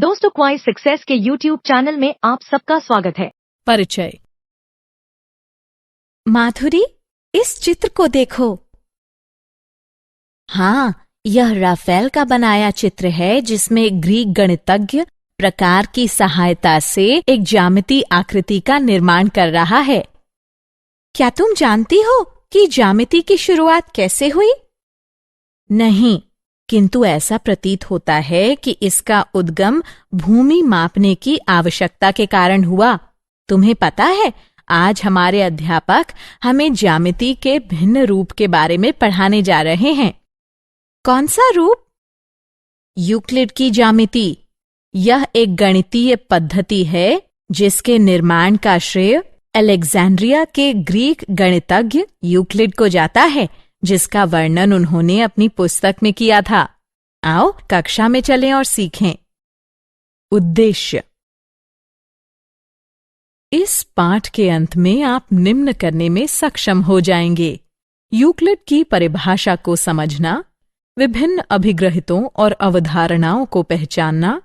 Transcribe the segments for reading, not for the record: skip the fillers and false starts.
दोस्तों, क्वाइस सक्सेस के YouTube channel में आप सबका स्वागत है। परिचय। माधुरी, इस चित्र को देखो। हाँ, यह राफेल का बनाया चित्र है जिसमें ग्रीक गणितज्ञ प्रकार की सहायता से एक ज्यामिति आकृति का निर्माण कर रहा है। क्या तुम जानती हो कि ज्यामिति की शुरुआत कैसे हुई? नहीं, किंतु ऐसा प्रतीत होता है कि इसका उद्गम भूमि मापने की आवश्यकता के कारण हुआ। तुम्हें पता है, आज हमारे अध्यापक हमें ज्यामिति के भिन्न रूप के बारे में पढ़ाने जा रहे हैं। कौन सा रूप? यूक्लिड की ज्यामिति। यह एक गणितीय पद्धति है जिसके निर्माण का श्रेय अलेक्जेंड्रिया के ग्रीक गणितज्ञ यूक्लिड को जाता है, जिसका वर्णन उन्होंने अपनी पुस्तक में किया था। आओ कक्षा में चलें और सीखें। उद्देश्य। इस पाठ के अंत में आप निम्न करने में सक्षम हो जाएंगे: यूक्लिड की परिभाषा को समझना, विभिन्न अभिग्रहितों और अवधारणाओं को पहचानना,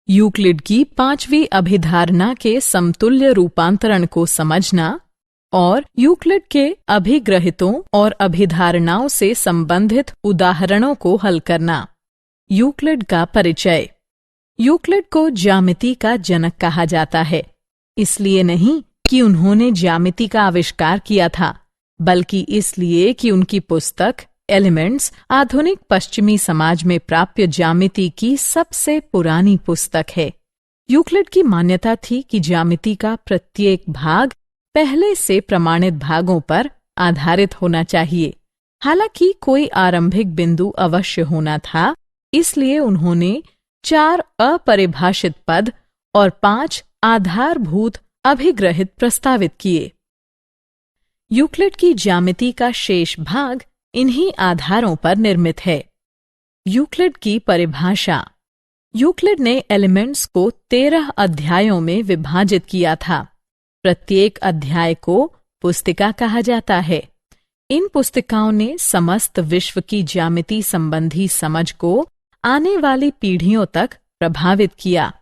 यूक्लिड की 5वीं अभिधारणा के समतुल्य रूपांतरण को समझना और यूक्लिड के अभिग्रहितों और अभिधारणाओं से संबंधित उदाहरणों को हल करना। यूक्लिड का परिचय। यूक्लिड को ज्यामिति का जनक कहा जाता है, इसलिए नहीं कि उन्होंने ज्यामिति का आविष्कार किया था, बल्कि इसलिए कि उनकी पुस्तक एलिमेंट्स आधुनिक पश्चिमी समाज में प्राप्य ज्यामिति की सबसे पुरानी पुस्तक है। यूक्लिड की मान्यता थी कि ज्यामिति का प्रत्येक भाग पहले से प्रमाणित भागों पर आधारित होना चाहिए। हालांकि कोई आरंभिक बिंदु अवश्य होना था, इसलिए उन्होंने 4 अपरिभाषित पद और 5 आधारभूत अभिग्रहित प्रस्तावित किए। यूक्लिड की ज्यामिति का शेष भाग इन्हीं आधारों पर निर्मित है। यूक्लिड की परिभाषा। यूक्लिड ने एलिमेंट्स को 13 अध्यायों में विभाजित किया था। प्रत्येक अध्याय को पुस्तिका कहा जाता है। इन पुस्तिकाओं ने समस्त विश्व की ज्यामिति संबंधी समझ को आने वाली पीढ़ियों तक प्रभावित किया।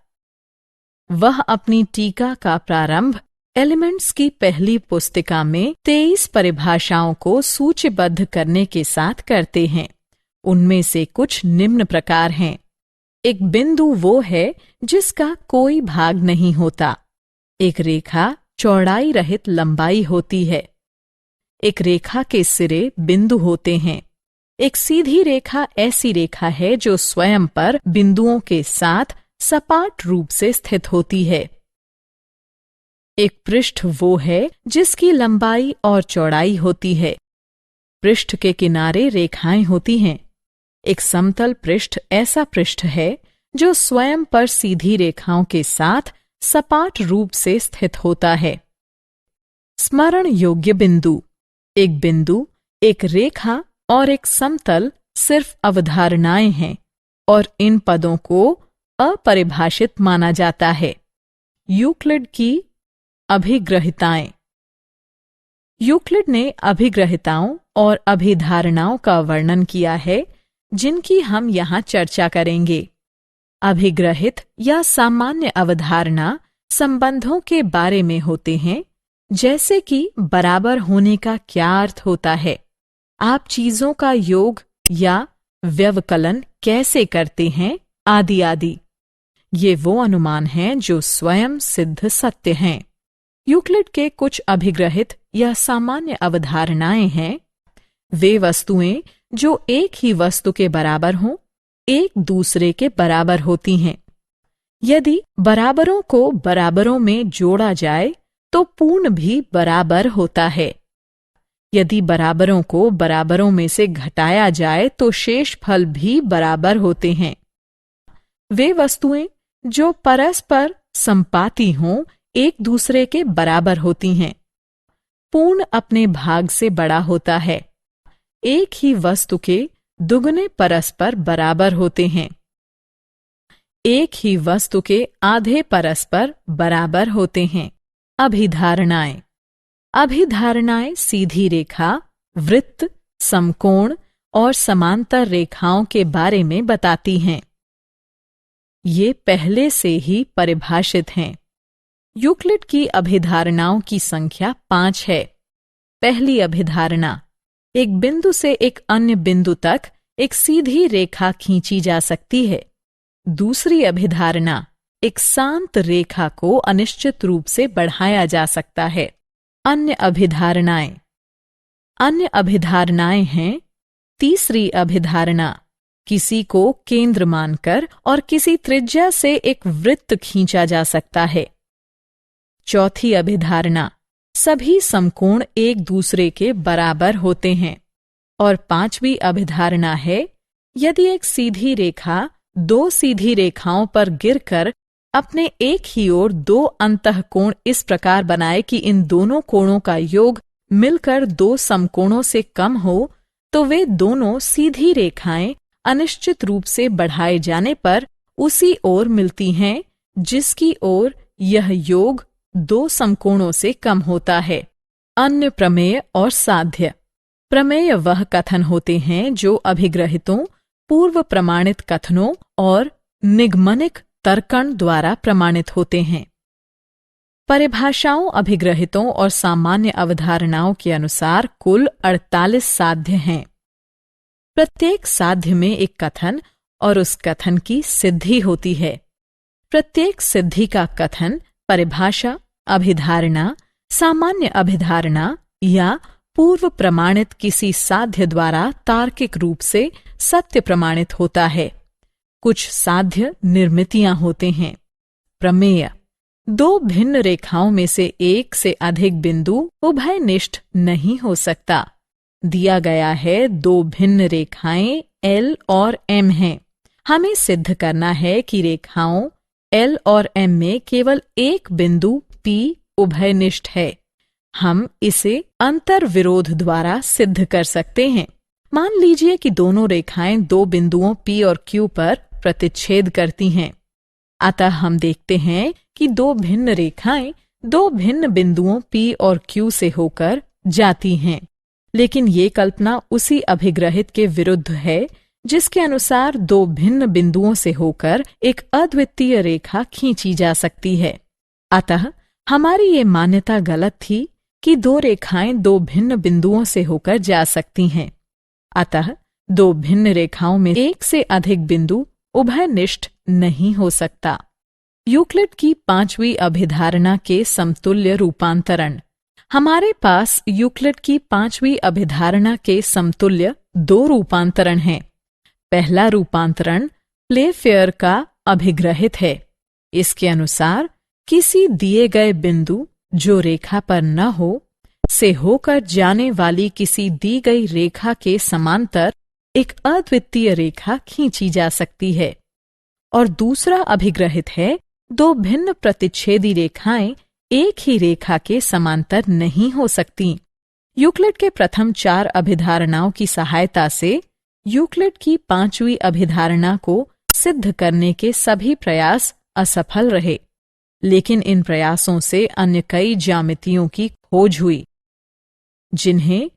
वह अपनी टीका का प्रारंभ एलिमेंट्स की पहली पुस्तिका में 23 परिभाषाओं को सूचीबद्ध करने के साथ करते हैं। उनमें से कुछ निम्न प्रकार हैं। एक बिंदु वो है जिसका कोई भाग नहीं होता। एक रेखा चौड़ाई रहित लंबाई होती है। एक रेखा के सिरे बिंदु होते हैं। एक सीधी रेखा ऐसी रेखा है जो स्वयं पर बिंदुओं के साथ सपाट रूप से स्थित होती है। एक पृष्ठ वो है जिसकी लंबाई और चौड़ाई होती है। पृष्ठ के किनारे रेखाएं होती हैं। एक समतल पृष्ठ ऐसा पृष्ठ है जो स्वयं पर सीधी रेखाओं के साथ सपाट रूप से स्थित होता है। स्मरण योग्य बिंदु। एक बिंदु, एक रेखा और एक समतल सिर्फ अवधारणाएं हैं और इन पदों को अपरिभाषित माना जाता है। यूक्लिड की अभिग्रहिताएं। यूक्लिड ने अभिग्रहिताओं और अभिधारणाओं का वर्णन किया है जिनकी हम यहाँ चर्चा करेंगे। अभिग्रहित या सामान्य अवधारणा संबंधों के बारे में होते हैं, जैसे कि बराबर होने का क्या अर्थ होता है, आप चीजों का योग या व्यवकलन कैसे करते हैं, आदि आदि। ये वो अनुमान हैं जो स्वयं सिद्ध सत्य हैं। यूक्लिड के कुछ अभिग्रहित या सामान्य अवधारणाएं हैं। वे वस्तुएं जो एक ही वस्तु के बराबर हों, एक दूसरे के बराबर होती हैं। यदि बराबरों को बराबरों में जोड़ा जाए तो पूर्ण भी बराबर होता है। यदि बराबरों को बराबरों में से घटाया जाए तो शेष फल भी बराबर होते हैं। वे वस्तुएं जो परस्पर संपाती हों, एक दूसरे के बराबर होती हैं। पूर्ण अपने भाग से बड़ा होता है। एक ही वस्तु के दुगने परस्पर बराबर होते हैं। एक ही वस्तु के आधे परस्पर बराबर होते हैं। अभिधारणाएं। अभिधारणाएं सीधी रेखा, वृत्त, समकोण और समांतर रेखाओं के बारे में बताती हैं। ये पहले से ही परिभाषित हैं। यूक्लिड की अभिधारणाओं की संख्या 5 है। पहली अभिधारणा, एक बिंदु से एक अन्य बिंदु तक एक सीधी रेखा खींची जा सकती है। दूसरी अभिधारणा, एक शांत रेखा को अनिश्चित रूप से बढ़ाया जा सकता है। अन्य अभिधारणाएं हैं, तीसरी अभिधारणा, किसी को केंद्र मानकर और किसी त्रिज्या से एक वृत्त खींचा जा सकता है। चौथी अभिधारणा, सभी समकोण एक दूसरे के बराबर होते हैं। और पांचवी अभिधारणा है, यदि एक सीधी रेखा दो सीधी रेखाओं पर गिरकर अपने एक ही ओर दो अंतःकोण इस प्रकार बनाए कि इन दोनों कोणों का योग मिलकर दो समकोणों से कम हो, तो वे दोनों सीधी रेखाएं अनिश्चित रूप से बढ़ाए जाने पर उसी ओर मिलती हैं जिसकी ओर यह योग दो समकोणों से कम होता है। अन्य प्रमेय और साध्य। प्रमेय वह कथन होते हैं जो अभिग्रहितों, पूर्व प्रमाणित कथनों और निगमनिक तर्कण द्वारा प्रमाणित होते हैं। परिभाषाओं, अभिग्रहितों और सामान्य अवधारणाओं के अनुसार कुल 48 साध्य हैं। प्रत्येक साध्य में एक कथन और उस कथन की सिद्धि होती है। प्रत्येक सिद्धि का कथन परिभाषा, अभिधारणा, सामान्य अभिधारणा या पूर्व प्रमाणित किसी साध्य द्वारा तार्किक रूप से सत्य प्रमाणित होता है। कुछ साध्य निर्मितियां होते हैं। प्रमेय, दो भिन्न रेखाओं में से एक से अधिक बिंदु उभयनिष्ठ नहीं हो सकता। दिया गया है दो भिन्न रेखाएं L और M हैं। हमें सिद्ध करना है कि रेखाओं L और M में केवल एक बिंदु P उभयनिष्ठ है। हम इसे अंतर्विरोध द्वारा सिद्ध कर सकते हैं। मान लीजिए कि दोनों रेखाएं दो बिंदुओं P और Q पर प्रतिच्छेद करती हैं। अतः हम देखते हैं कि दो भिन्न रेखाएं दो भिन्न बिंदुओं P और Q से होकर जाती हैं। लेकिन ये कल्पना उसी अभिग्रहित के विरुद्ध है जिसके अनुसार दो भिन्न बिंदुओं से होकर एक अद्वितीय रेखा खींची जा सकती है। अतः हमारी ये मान्यता गलत थी कि दो रेखाएं दो भिन्न बिंदुओं से होकर जा सकती हैं। अतः दो भिन्न रेखाओं में एक से अधिक बिंदु उभयनिष्ठ नहीं हो सकता। यूक्लिड की पांचवी अभिधारणा के समतुल्य रूपांतरण। हमारे पास यूक्लिड की पांचवी अभिधारणा के समतुल्य दो रूपांतरण हैं। पहला रूपांतरण प्लेफेयर का अभिग्रहित है। इसके अनुसार किसी दिए गए बिंदु जो रेखा पर न हो से होकर जाने वाली किसी दी गई रेखा के समांतर एक अद्वितीय रेखा खींची जा सकती है। और दूसरा अभिग्रहित है, दो भिन्न प्रतिच्छेदी रेखाएं एक ही रेखा के समांतर नहीं हो सकती। यूक्लिड के प्रथम 4 अभिधारणाओं की सहायता से यूक्लिड की पांचवी अभिधारणा को सिद्ध करने के सभी प्रयास असफल रहे। लेकिन इन प्रयासों से अन्य कई ज्यामितियों की खोज हुई जिन्हें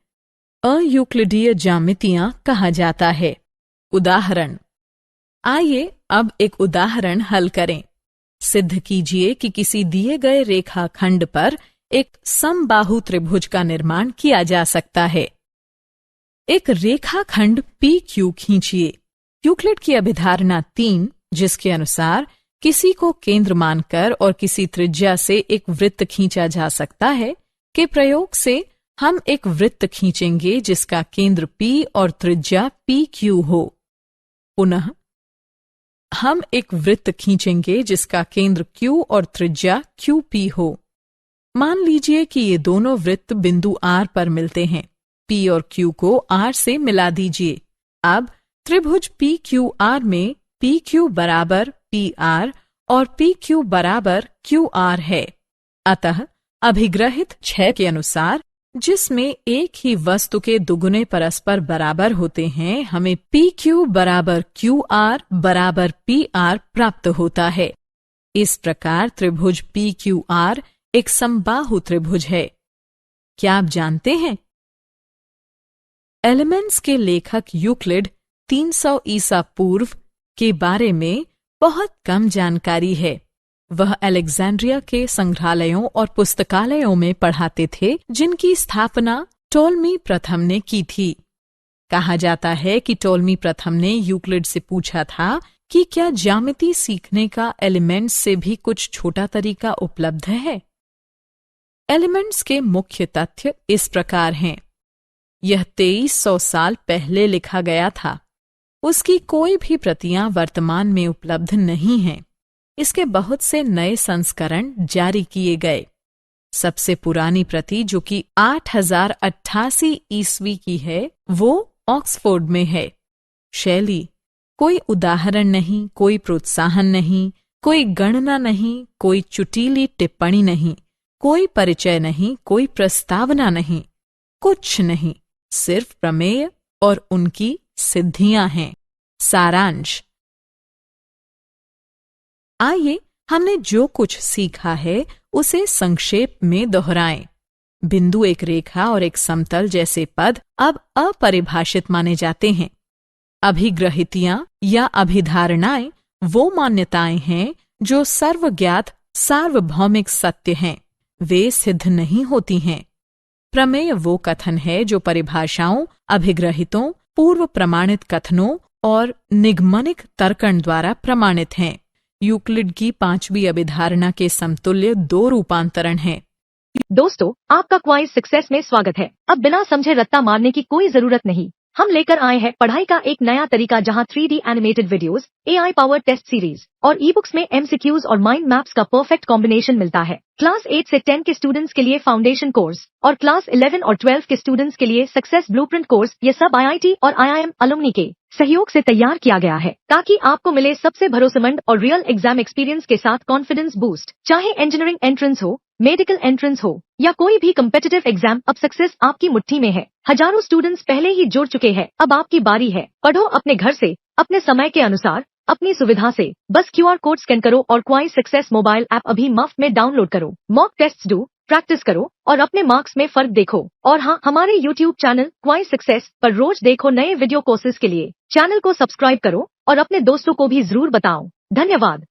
अयूक्लिडीय ज्यामितियां कहा जाता है। उदाहरण। आइए अब एक उदाहरण हल करें। सिद्ध कीजिए कि किसी दिए गए रेखाखंड पर एक समबाहु त्रिभुज का निर्माण किया जा सकता है। एक रेखाखंड PQ खींचिए। यूक्लिड की अभिधारणा 3, जिसके अनुसार किसी को केंद्र मानकर और किसी त्रिज्या से एक वृत्त खींचा जा सकता है, के प्रयोग से हम एक वृत्त खींचेंगे जिसका केंद्र P और त्रिज्या PQ हो। पुनः हम एक वृत्त खींचेंगे जिसका केंद्र Q और त्रिज्या QP हो। मान लीजिए कि ये दोनों वृत्त बिंदु R पर मिलते हैं। P और Q को R से मिला दीजिए। अब त्रिभुज PQR में PQ बराबर PR और PQ बराबर QR है। अतः अभिग्रहित 6 के अनुसार, जिसमें एक ही वस्तु के दुगुने परस्पर बराबर होते हैं, हमें PQ बराबर QR बराबर PR प्राप्त होता है। इस प्रकार त्रिभुज PQR एक समबाहु त्रिभुज है। क्या आप जानते हैं? एलिमेंट्स के लेखक यूक्लिड 300 ईसा पूर्व के बारे में बहुत कम जानकारी है। वह अलेक्जेंड्रिया के संग्रहालयों और पुस्तकालयों में पढ़ाते थे, जिनकी स्थापना टोलमी प्रथम ने की थी। कहा जाता है कि टोलमी प्रथम ने यूक्लिड से पूछा था कि क्या ज्यामिति सीखने का एलिमेंट्स से भी कुछ छोटा तरीका उपलब्ध है। एलिमेंट्स के मुख्य तथ्य इस प्रकार हैं। यह 2300 साल पहले लिखा गया था। उसकी कोई भी प्रतियां वर्तमान में उपलब्ध नहीं हैं। इसके बहुत से नए संस्करण जारी किए गए। सबसे पुरानी प्रति, जो कि 8088 ईस्वी की है, वो ऑक्सफोर्ड में है। शैली: कोई उदाहरण नहीं, कोई प्रोत्साहन नहीं, कोई गणना नहीं, कोई चुटीली टिप्पणी नहीं, कोई परिचय नहीं, कोई प्रस्तावना नहीं, कुछ नहीं, सिर्फ प्रमेय और उनकी सिद्धियां हैं। सारांश: आइए हमने जो कुछ सीखा है उसे संक्षेप में दोहराएं। बिंदु, एक रेखा और एक समतल जैसे पद अब अपरिभाषित माने जाते हैं। अभिग्रहितियां या अभिधारणाएं वो मान्यताएं हैं जो सर्वज्ञात सार्वभौमिक सत्य हैं। वे सिद्ध नहीं होती हैं। प्रमेय वो कथन है जो परिभाषाओं, अभिग्रहितों, पूर्व प्रमाणित कथनों और निगमनिक तर्कण द्वारा प्रमाणित हैं। यूक्लिड की 5वीं अभिधारणा के समतुल्य 2 रूपांतरण हैं। दोस्तों, आपका क्वाइज सक्सेस में स्वागत है। अब बिना समझे रट्टा मारने की कोई जरूरत नहीं। हम लेकर आए हैं पढ़ाई का एक नया तरीका, जहां 3D animated videos, AI powered test series और ई बुक्स में MCQs और माइंड मैप्स का परफेक्ट कॉम्बिनेशन मिलता है। क्लास 8 से 10 के स्टूडेंट्स के लिए फाउंडेशन कोर्स और क्लास 11 और 12 के स्टूडेंट्स के लिए सक्सेस ब्लूप्रिंट कोर्स, ये सब IIT और IIM अलुमनी के सहयोग से तैयार किया गया है, ताकि आपको मिले सबसे भरोसेमंद और रियल एग्जाम एक्सपीरियंस के साथ कॉन्फिडेंस बूस्ट। चाहे इंजीनियरिंग एंट्रेंस हो, मेडिकल एंट्रेंस हो या कोई भी कम्पिटिटिव एग्जाम, अब सक्सेस आपकी मुट्ठी में है। हजारों स्टूडेंट्स पहले ही जुड़ चुके हैं, अब आपकी बारी है। पढ़ो अपने घर से, अपने समय के अनुसार, अपनी सुविधा से। बस QR कोड स्कैन करो और क्वाइज सक्सेस मोबाइल ऐप अभी मुफ्त में डाउनलोड करो। मॉक टेस्ट्स दो, प्रैक्टिस करो और अपने मार्क्स में फर्क देखो। और हाँ, हमारे YouTube चैनल क्वाइज सक्सेस पर रोज देखो नए वीडियो कोर्सेज के लिए। चैनल को सब्सक्राइब करो और अपने दोस्तों को भी जरूर बताओ। धन्यवाद।